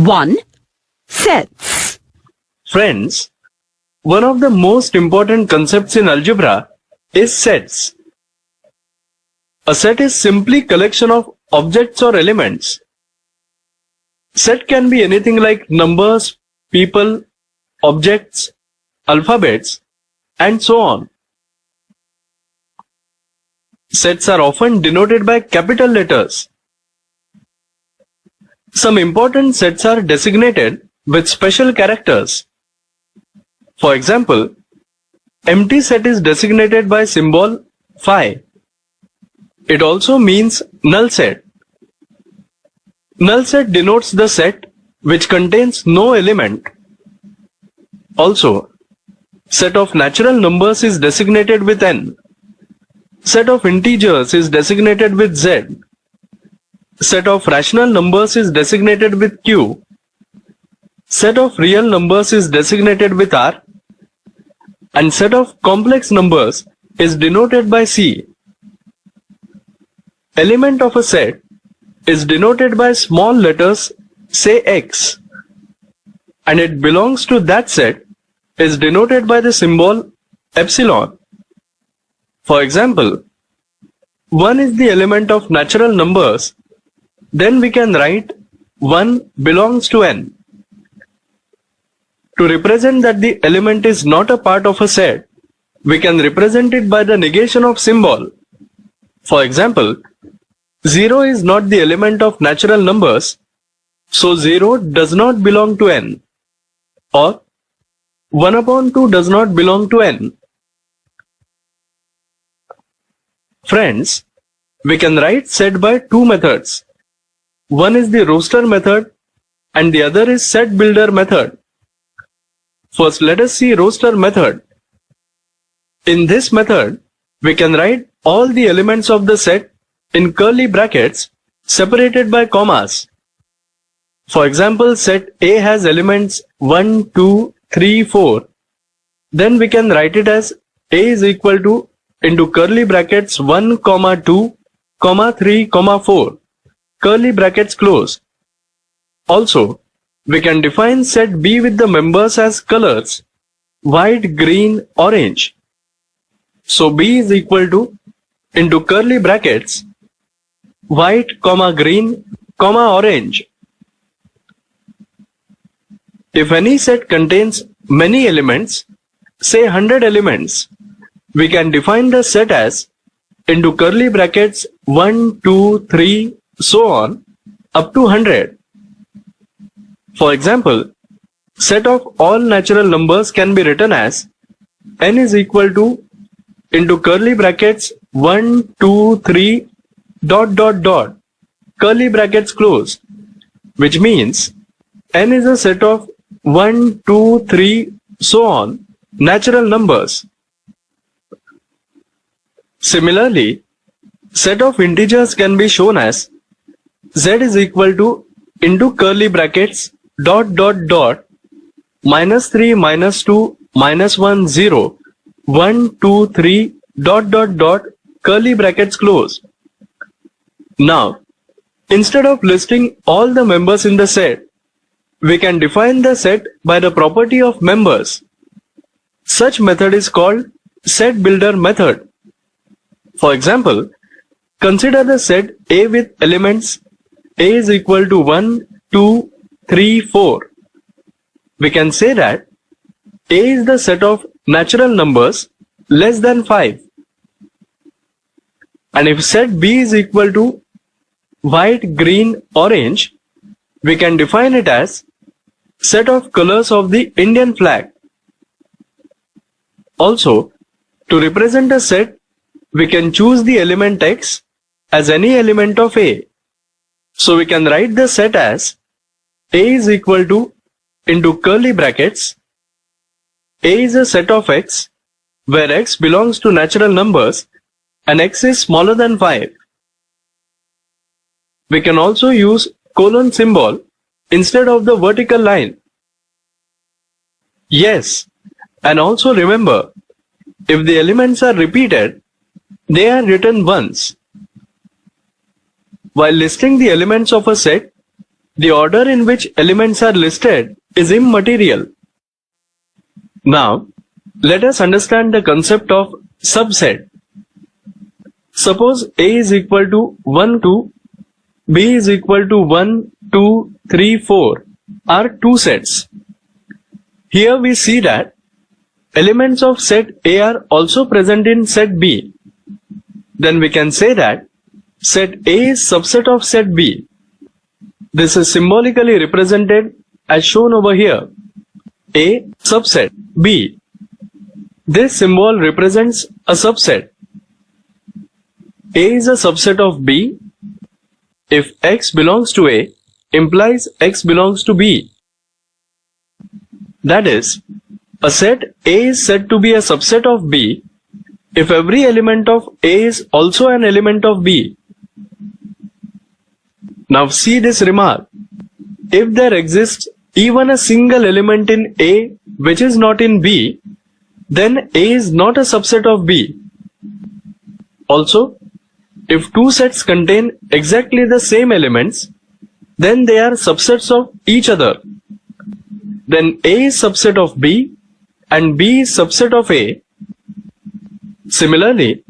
1. Sets. Friends, one of the most important concepts in algebra is sets. A set is simply collection of objects or elements. Set can be anything like numbers, people, objects, alphabets, and so on. Sets are often denoted by capital letters. Some important sets are designated with special characters. For example, empty set is designated by symbol phi. It also means null set. Null set denotes the set which contains no element. Also, set of natural numbers is designated with n. Set of integers is designated with z. Set of rational numbers is designated with q. Set of real numbers is designated with r. And set of complex numbers is denoted by c. Element of a set is denoted by small letters, say x, and it belongs to that set is denoted by the symbol epsilon. For example, 1 is the element of natural numbers, then we can write 1 belongs to n. To represent that the element is not a part of a set, we can represent it by the negation of symbol. For example, 0 is not the element of natural numbers, so 0 does not belong to n. Or 1 upon 2 does not belong to n. Friends, we can write set by two methods. One is the roster method and the other is set builder method. First, let us see roster method. In this method, we can write all the elements of the set in curly brackets separated by commas. For example, set A has elements 1, 2, 3, 4. Then we can write it as A is equal to into curly brackets 1, 2, 3, 4. Curly brackets close. Also, we can define set B with the members as colors white, green, orange. So B is equal to into curly brackets white, green, orange. If any set contains many elements, say 100 elements, we can define the set as into curly brackets 1, 2, 3, so on up to 100. For example, set of all natural numbers can be written as n is equal to into curly brackets 1, 2, 3, ... curly brackets close, which means n is a set of 1, 2, 3, so on natural numbers. Similarly, set of integers can be shown as z is equal to into curly brackets ... -3, -2, -1, 0, 1, 2, 3, ... curly brackets close. Now, instead of listing all the members in the set, we can define the set by the property of members. Such method is called set builder method. For example, consider the set A with elements A is equal to 1, 2, 3, 4. We can say that A is the set of natural numbers less than 5. And if set B is equal to white, green, orange, we can define it as set of colors of the Indian flag. Also, to represent a set, we can choose the element x as any element of A. So we can write the set as A is equal to into curly brackets A is a set of x where x belongs to natural numbers and x is smaller than 5. We can also use colon symbol instead of the vertical line. Yes, and also remember, if the elements are repeated, they are written once. While listing the elements of a set, the order in which elements are listed is immaterial. Now, let us understand the concept of subset. Suppose A is equal to 1, 2, B is equal to 1, 2, 3, 4 are two sets. Here we see that elements of set A are also present in set B. Then we can say that set A is subset of set B. This is symbolically represented as shown over here. A subset B. This symbol represents a subset. A is a subset of B if X belongs to A implies X belongs to B. That is, a set A is said to be a subset of B if every element of A is also an element of B. Now see this remark. If there exists even a single element in A which is not in B, then A is not a subset of B. Also, if two sets contain exactly the same elements, then they are subsets of each other. Then A is subset of B and B is subset of A. Similarly,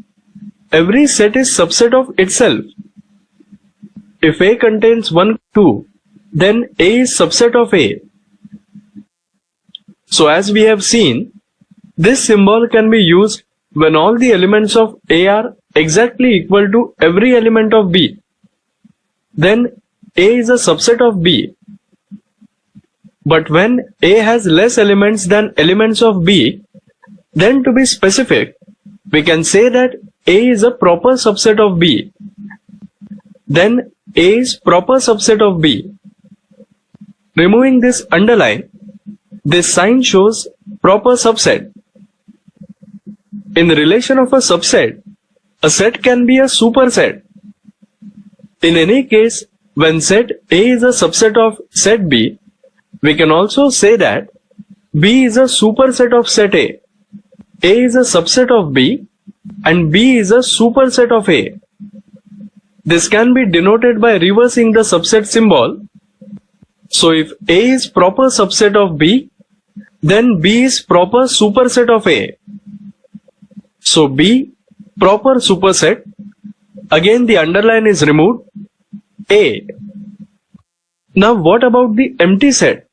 every set is subset of itself. If A contains 1, 2, then A is subset of A. So as we have seen, this symbol can be used when all the elements of A are exactly equal to every element of B. Then A is a subset of B. But when A has less elements than elements of B, then to be specific, we can say that A is a proper subset of B. Then A is proper subset of B. Removing this underline, this sign shows proper subset. In the relation of a subset, a set can be a superset. In any case, when set A is a subset of set B, we can also say that B is a superset of set A. A is a subset of B and B is a superset of A. This can be denoted by reversing the subset symbol. So if A is proper subset of B, then B is proper superset of A. So B proper superset, again the underline is removed, A. Now what about the empty set?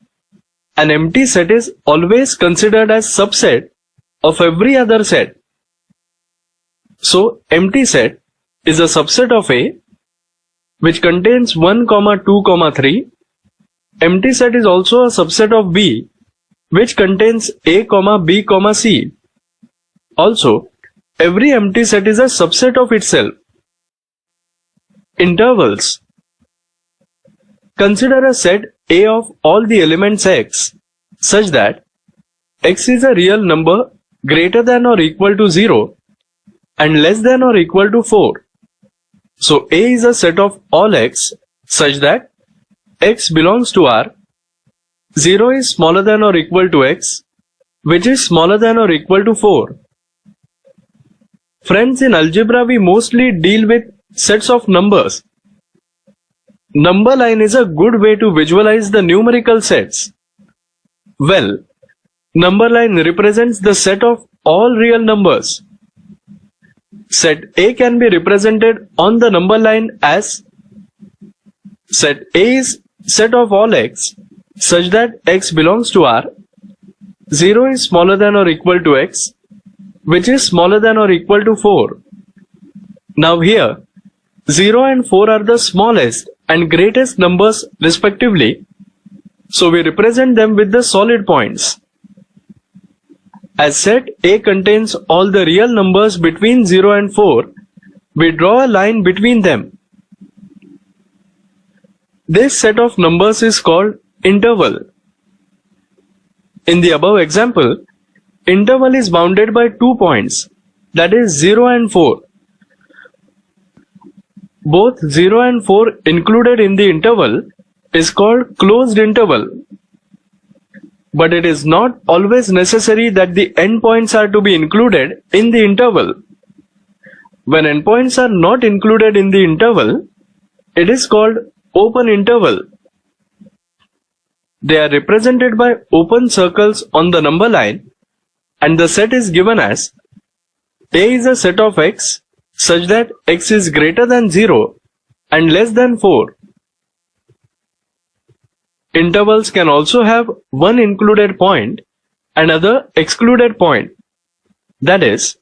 An empty set is always considered as subset of every other set. So empty set is a subset of A which contains 1, 2, 3. Empty set is also a subset of B which contains A, B, C. Also, every empty set is a subset of itself. Intervals. Consider a set A of all the elements X such that X is a real number greater than or equal to 0 and less than or equal to 4. So A is a set of all X such that X belongs to R, 0 is smaller than or equal to X, which is smaller than or equal to 4. Friends, in algebra we mostly deal with sets of numbers. Number line is a good way to visualize the numerical sets. Well, number line represents the set of all real numbers. Set A can be represented on the number line as set A is set of all X such that X belongs to R, 0 is smaller than or equal to X, which is smaller than or equal to 4. Now here, 0 and 4 are the smallest and greatest numbers respectively, so we represent them with the solid points. As set A contains all the real numbers between 0 and 4, we draw a line between them. This set of numbers is called interval. In the above example, interval is bounded by 2 points, that is 0 and 4. Both 0 and 4 included in the interval is called closed interval. But it is not always necessary that the endpoints are to be included in the interval. When endpoints are not included in the interval, it is called open interval. They are represented by open circles on the number line, and the set is given as A is a set of x such that x is greater than 0 and less than 4. Intervals can also have one included point and other excluded point. That is,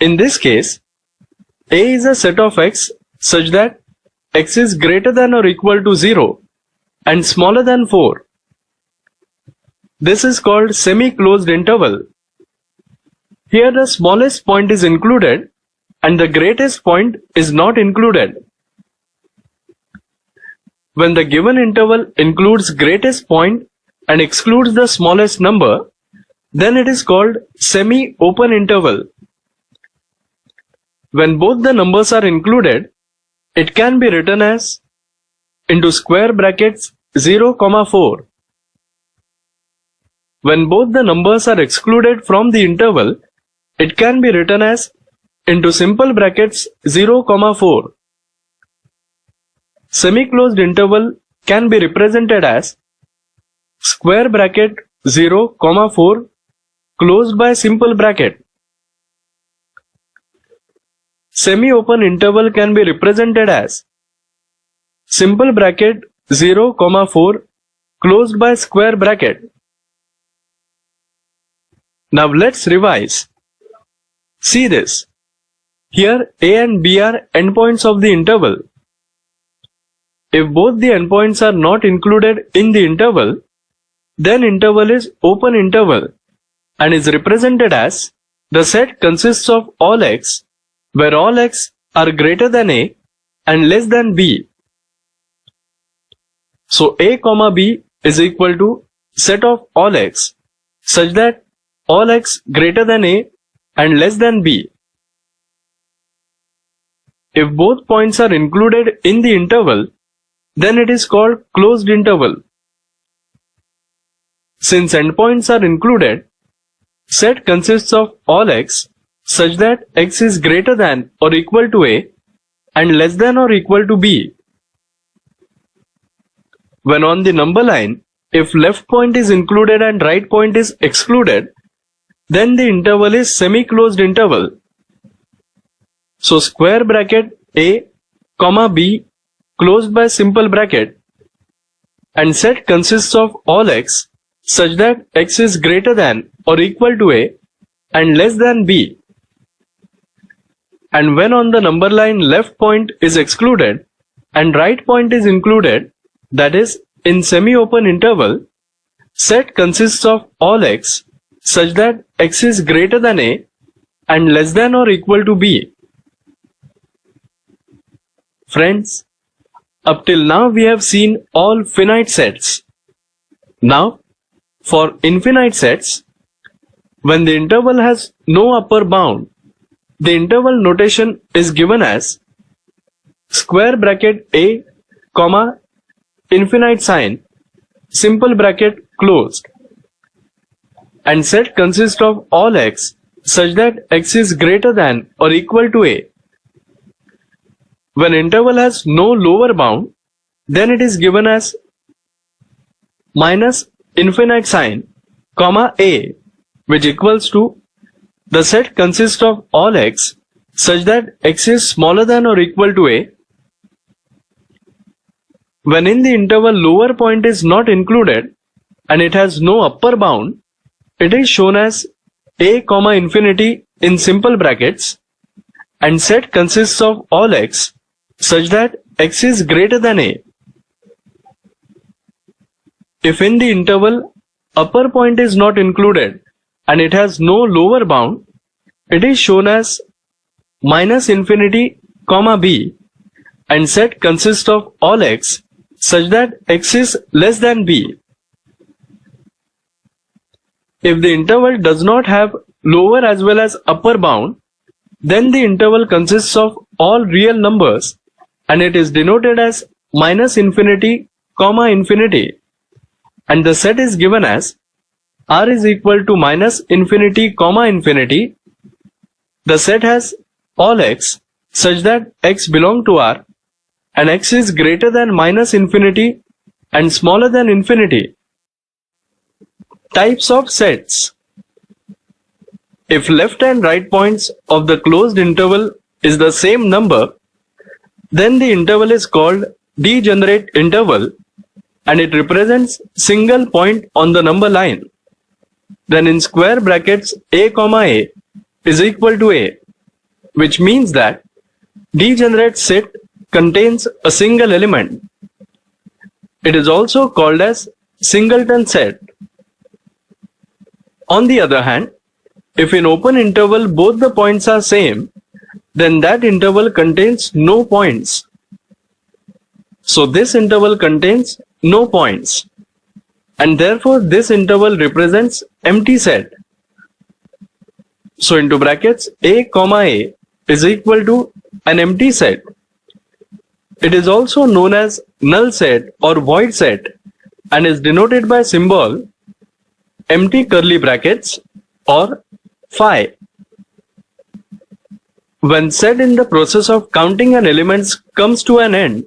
in this case, A is a set of x such that x is greater than or equal to 0 and smaller than 4. This is called semi-closed interval. Here the smallest point is included and the greatest point is not included. When the given interval includes greatest point and excludes the smallest number, then it is called semi-open interval. When both the numbers are included, it can be written as into square brackets 0, 4. When both the numbers are excluded from the interval, it can be written as into simple brackets 0, 4. Semi-closed interval can be represented as square bracket 0, 4 closed by simple bracket. Semi-open interval can be represented as simple bracket 0, 4 closed by square bracket. Now let's revise. See this. Here A and B are endpoints of the interval. If both the endpoints are not included in the interval, then interval is open interval and is represented as the set consists of all x, where all x are greater than A and less than B. So A, B is equal to set of all x such that all x greater than A and less than B. If both points are included in the interval, then it is called closed interval. Since endpoints are included, set consists of all x such that x is greater than or equal to A and less than or equal to B. When on the number line, if left point is included and right point is excluded, then the interval is semi-closed interval. So square bracket A, B closed by simple bracket, and set consists of all x such that x is greater than or equal to A and less than B. And when on the number line left point is excluded and right point is included, that is in semi-open interval, set consists of all x such that x is greater than A and less than or equal to B. Friends, up till now we have seen all finite sets. Now, for infinite sets, when the interval has no upper bound, the interval notation is given as square bracket A, infinite sign, simple bracket closed, and set consists of all x such that x is greater than or equal to A. When interval has no lower bound, then it is given as minus infinite sign, A, which equals to the set consists of all x such that x is smaller than or equal to A. When in the interval lower point is not included and it has no upper bound, it is shown as A, infinity in simple brackets, and set consists of all x such that x is greater than A. If in the interval upper point is not included and it has no lower bound, it is shown as minus infinity, B, and set consists of all x such that x is less than B. If the interval does not have lower as well as upper bound, then the interval consists of all real numbers and it is denoted as minus infinity, infinity, and the set is given as R is equal to minus infinity, infinity. The set has all x such that x belong to R and x is greater than minus infinity and smaller than infinity. Types of sets. If left and right points of the closed interval is the same number, then the interval is called degenerate interval and it represents single point on the number line. Then in square brackets a comma a is equal to a, which means that degenerate set contains a single element. It is also called as singleton set. On the other hand, if in open interval both the points are same, then that interval contains no points. So this interval contains no points, and therefore this interval represents empty set. So into brackets a comma a is equal to an empty set. It is also known as null set or void set and is denoted by symbol empty curly brackets or phi. When set in the process of counting an element comes to an end,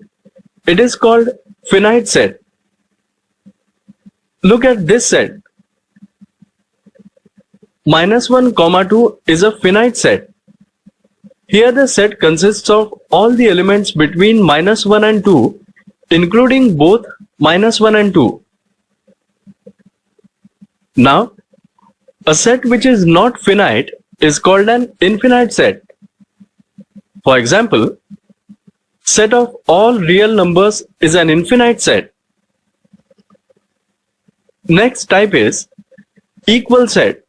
it is called finite set. Look at this set. -1, 2 is a finite set. Here the set consists of all the elements between -1 and 2, including both -1 and 2. Now, a set which is not finite is called an infinite set. For example, set of all real numbers is an infinite set. Next type is equal set.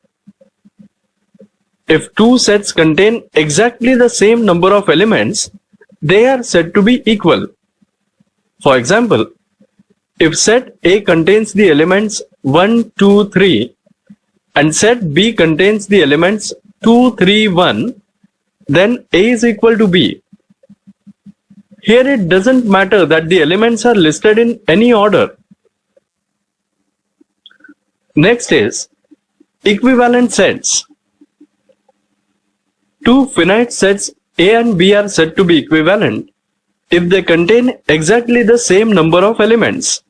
If two sets contain exactly the same number of elements, they are said to be equal. For example, if set A contains the elements 1, 2, 3 and set B contains the elements 2, 3, 1, then A is equal to B. Here it doesn't matter that the elements are listed in any order. Next is equivalent sets. Two finite sets A and B are said to be equivalent if they contain exactly the same number of elements.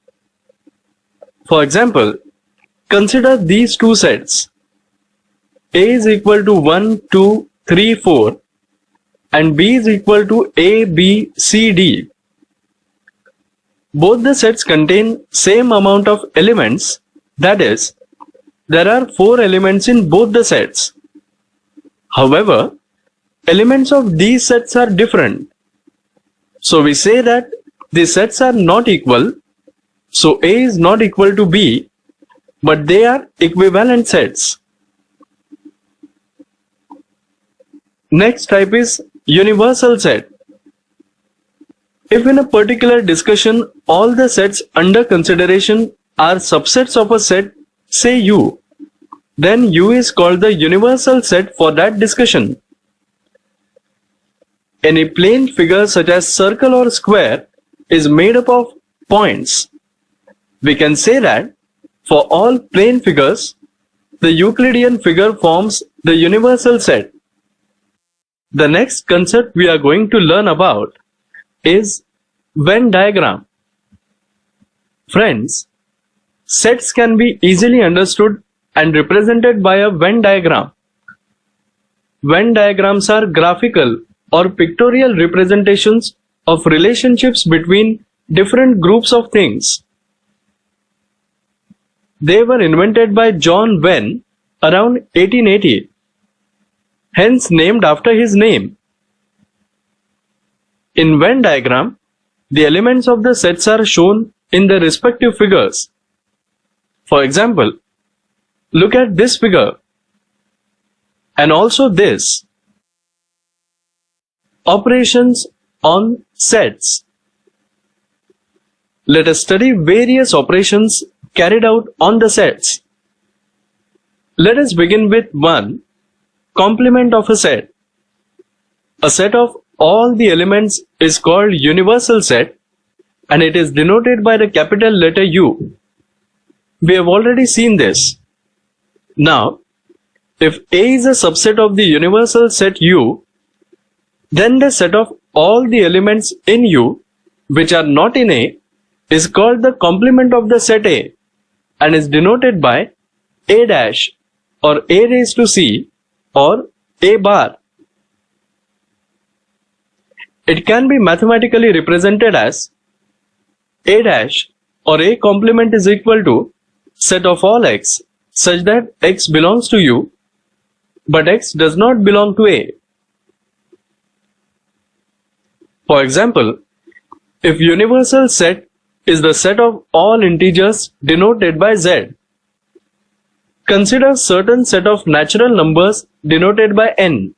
For example, consider these two sets. A is equal to 1, 2, 3, 4 and B is equal to A, B, C, D. Both the sets contain same amount of elements, that is, there are 4 elements in both the sets. However, elements of these sets are different. So we say that the sets are not equal, so A is not equal to B, but they are equivalent sets. Next type is universal set. If in a particular discussion all the sets under consideration are subsets of a set, say U, then U is called the universal set for that discussion. Any plane figure such as circle or square is made up of points. We can say that for all plane figures, the Euclidean figure forms the universal set. The next concept we are going to learn about is Venn diagram. Friends, sets can be easily understood and represented by a Venn diagram. Venn diagrams are graphical or pictorial representations of relationships between different groups of things. They were invented by John Venn around 1880, hence named after his name. In Venn diagram, the elements of the sets are shown in the respective figures. For example, look at this figure and also this. Operations on sets. Let us study various operations carried out on the sets. Let us begin with 1. Complement of a set. A set of all the elements is called universal set and it is denoted by the capital letter U. We have already seen this. Now, if A is a subset of the universal set U, then the set of all the elements in U which are not in A is called the complement of the set A and is denoted by A dash or A raised to C or A bar. It can be mathematically represented as A dash or A complement is equal to set of all x such that x belongs to U but x does not belong to A. For example, if universal set is the set of all integers denoted by z, consider certain set of natural numbers denoted by n.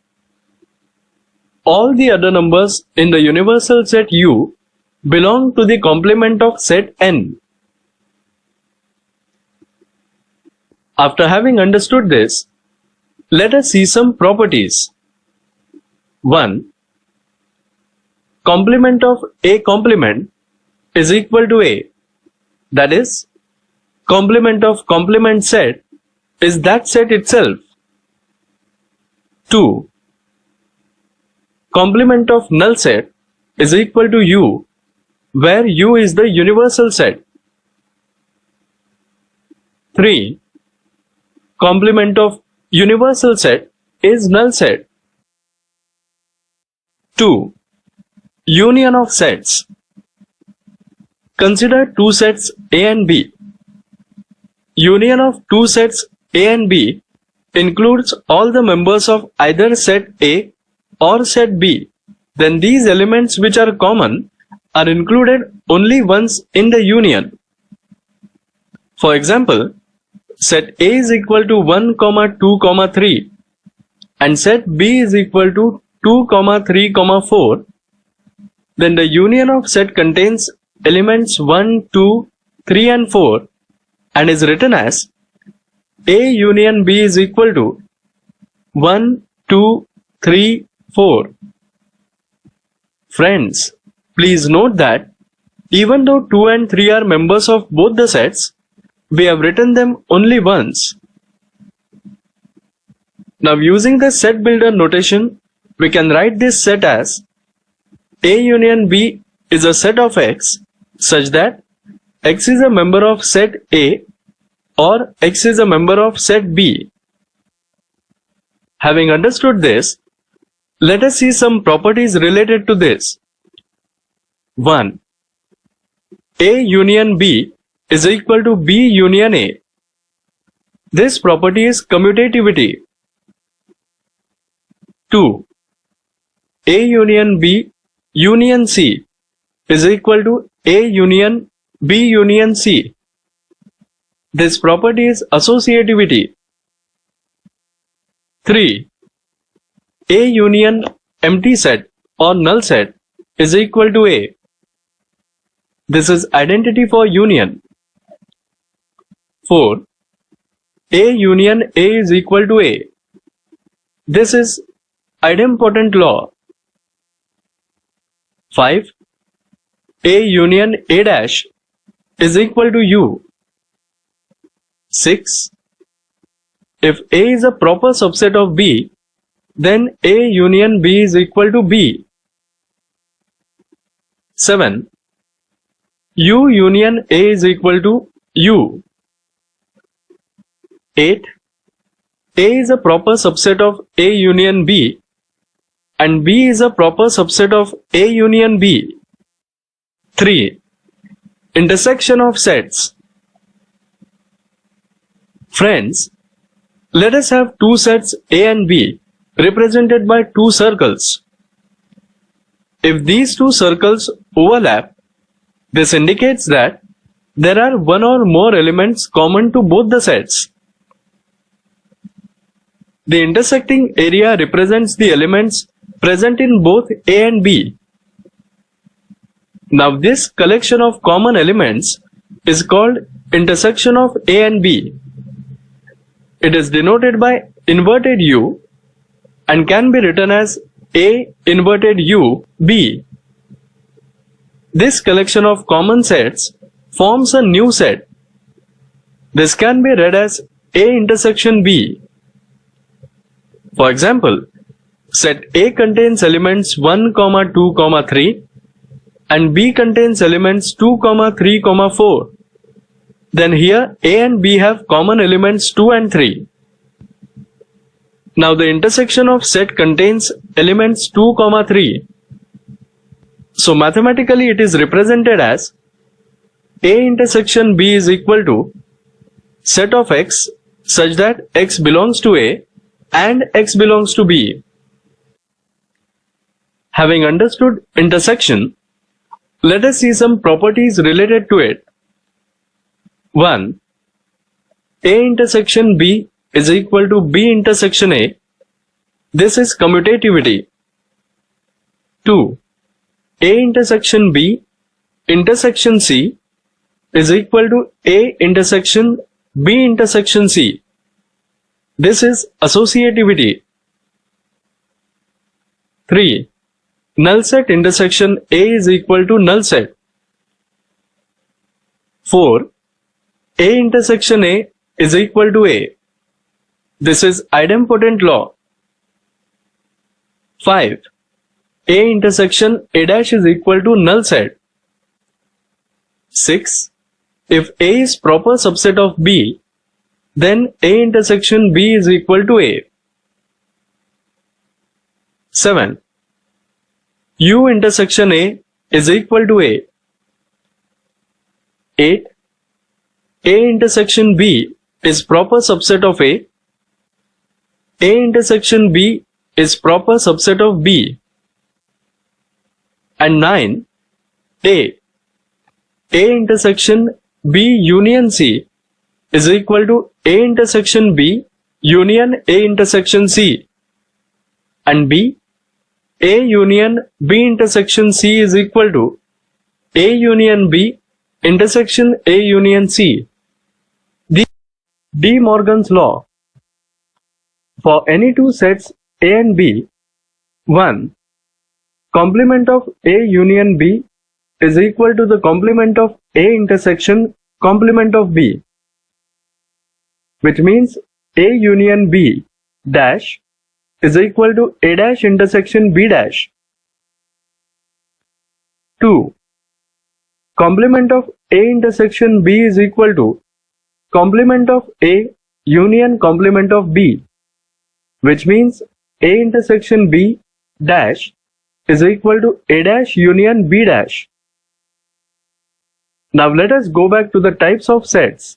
All the other numbers in the universal set U belong to the complement of set n. After having understood this, let us see some properties. 1. Complement of A complement is equal to A. That is, complement of complement set is that set itself. 2. Complement of null set is equal to U, where U is the universal set. 3. Complement of universal set is null set. 2. Union of sets. Consider two sets A and B. Union of two sets A and B includes all the members of either set A or set B. Then these elements which are common are included only once in the union. For example, set A is equal to 1, 2, 3 and set B is equal to 2, 3, 4. Then the union of set contains elements 1, 2, 3 and 4 and is written as A union B is equal to 1, 2, 3, 4. Friends, please note that even though 2 and 3 are members of both the sets, we have written them only once. Now using the set builder notation, we can write this set as A union B is a set of X such that X is a member of set A or X is a member of set B. Having understood this, let us see some properties related to this. 1. A union B is equal to B union A. This property is commutativity. 2. A union B union C is equal to A union B union C. This property is associativity. 3. A union empty set or null set is equal to A. This is identity for union. 4. A union A is equal to A. This is idempotent law. 5. A union A dash is equal to U. 6. If A is a proper subset of B, then A union B is equal to B. 7. U union A is equal to U. 8. A is a proper subset of A union B and B is a proper subset of A union B. 3. Intersection of sets. Friends, let us have two sets A and B represented by two circles. If these two circles overlap, this indicates that there are one or more elements common to both the sets. The intersecting area represents the elements present in both A and B. Now this collection of common elements is called intersection of A and B. It is denoted by inverted U and can be written as A inverted U B. This collection of common sets forms a new set. This can be read as A intersection B. For example, set A contains elements 1, 2, 3 and B contains elements 2, 3, 4. Then here A and B have common elements 2 and 3. Now the intersection of set contains elements 2, 3. So mathematically it is represented as A intersection B is equal to set of X such that X belongs to A and X belongs to B. Having understood intersection, let us see some properties related to it. 1. A intersection B is equal to B intersection A. This is commutativity. 2. A intersection B intersection C is equal to A intersection B intersection C. This is associativity. 3. Null set intersection A is equal to null set. 4. A intersection A is equal to A. This is idempotent law. 5. A intersection A dash is equal to null set. 6. If A is proper subset of B, then A intersection B is equal to A. 7. U intersection A is equal to A. 8. A intersection B is proper subset of A. A intersection B is proper subset of B. And 9. A intersection B union C is equal to A intersection B union A intersection C. And B, A union B intersection C is equal to A union B intersection A union C. De Morgan's law. For any two sets A and B, 1. Complement of A union B is equal to the complement of A intersection complement of B, which means A union B dash is equal to A dash intersection B dash. 2. Complement of A intersection B is equal to complement of A union complement of B, which means A intersection B dash is equal to A dash union B dash. Now let us go back to the types of sets.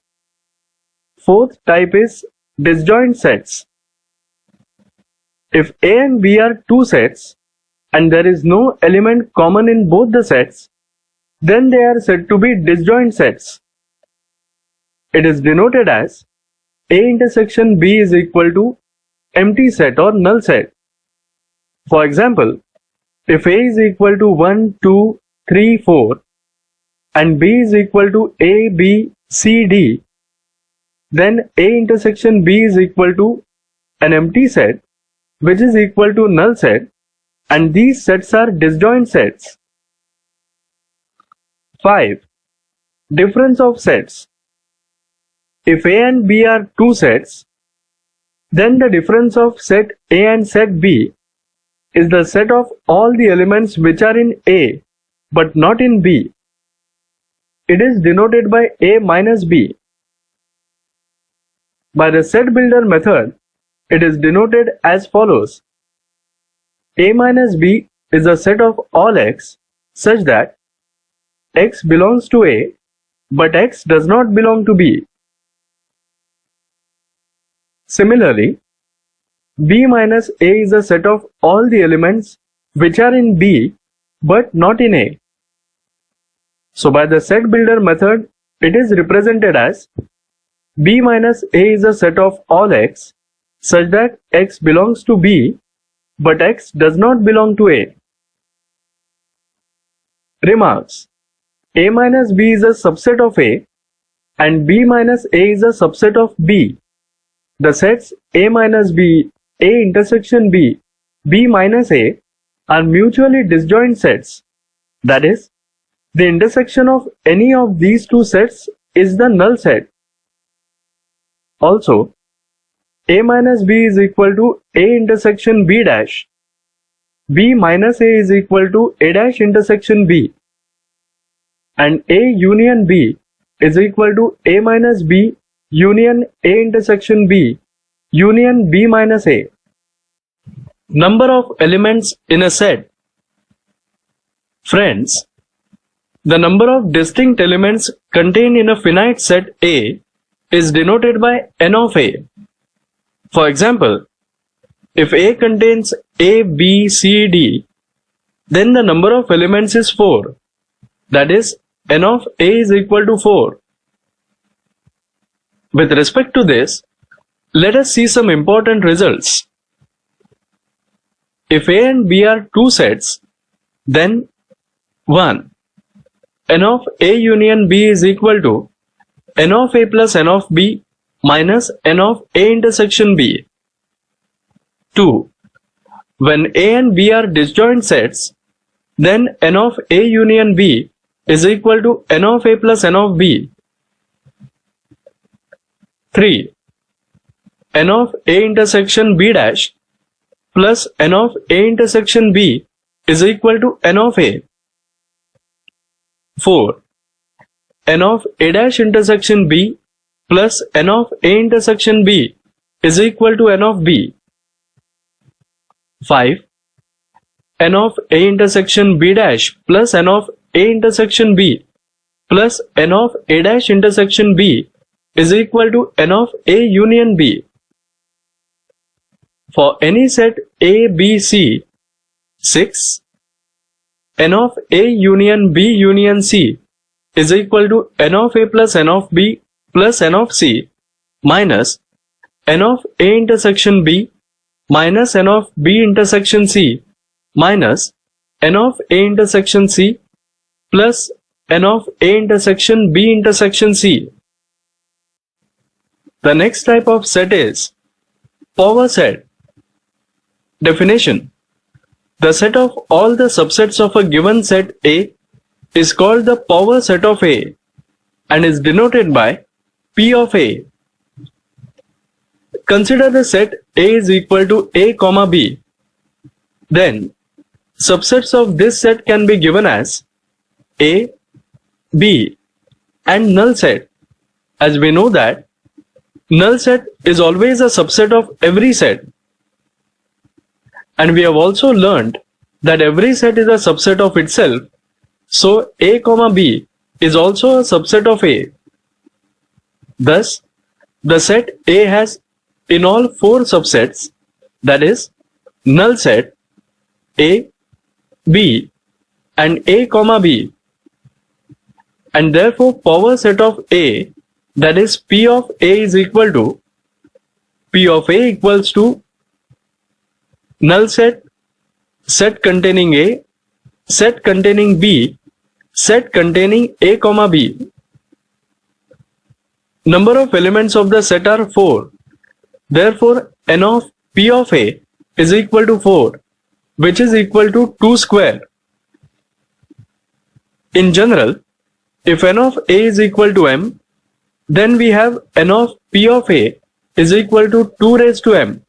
Fourth type is disjoint sets. If A and B are two sets and there is no element common in both the sets, then they are said to be disjoint sets. It is denoted as A intersection B is equal to empty set or null set. For example, if A is equal to 1, 2, 3, 4 and B is equal to A, B, C, D, then A intersection B is equal to an empty set which is equal to null set, and these sets are disjoint sets. 5. Difference of sets. If A and B are two sets, then the difference of set A and set B is the set of all the elements which are in A but not in B. It is denoted by A minus B. By the set builder method, it is denoted as follows. A minus B is a set of all X such that X belongs to A but X does not belong to B. Similarly, B minus A is a set of all the elements which are in B but not in A. So by the set builder method, it is represented as B minus A is a set of all X such that X belongs to B but X does not belong to A. Remarks. A minus B is a subset of A and B minus A is a subset of B. The sets A minus B, A intersection B, B minus A are mutually disjoint sets. That is, the intersection of any of these two sets is the null set. Also, A minus B is equal to A intersection B dash. B minus A is equal to A dash intersection B. And A union B is equal to A minus B union A intersection B union B minus A. Number of elements in a set. Friends, the number of distinct elements contained in a finite set A is denoted by n of A. For example, if A contains A, B, C, D, then the number of elements is 4. That is, n of A is equal to 4. With respect to this, let us see some important results. If A and B are two sets, then 1. N of A union B is equal to n of A plus n of B minus n of A intersection B. 2. When A and B are disjoint sets, then n of A union B is equal to n of A plus n of B. 3. N of A intersection B dash plus n of A intersection B is equal to n of A. 4. N of A dash intersection B plus n of A intersection B is equal to n of B. 5. N of A intersection B dash plus n of A intersection B plus n of A dash intersection B is equal to n of A union B. For any set A, B, C, 6. N of A union B union C is equal to n of A plus n of B plus n of C minus n of A intersection B minus n of B intersection C minus n of A intersection C plus n of A intersection B intersection C. The next type of set is power set. Definition: the set of all the subsets of a given set A is called the power set of A and is denoted by P of A. Consider the set A is equal to A comma B. Then subsets of this set can be given as A, B and null set, as we know that null set is always a subset of every set. And we have also learned that every set is a subset of itself, so A comma B is also a subset of A. Thus, the set A has in all 4 subsets, that is, null set A, B and A comma B, and therefore power set of A, that is P of A, is equal to P of A equals to null set, set containing A, set containing B, set containing A comma B. Number of elements of the set are 4. Therefore, n of P of A is equal to 4, which is equal to 2 square. In general, if n of A is equal to m, then we have n of P of A is equal to 2 raised to m.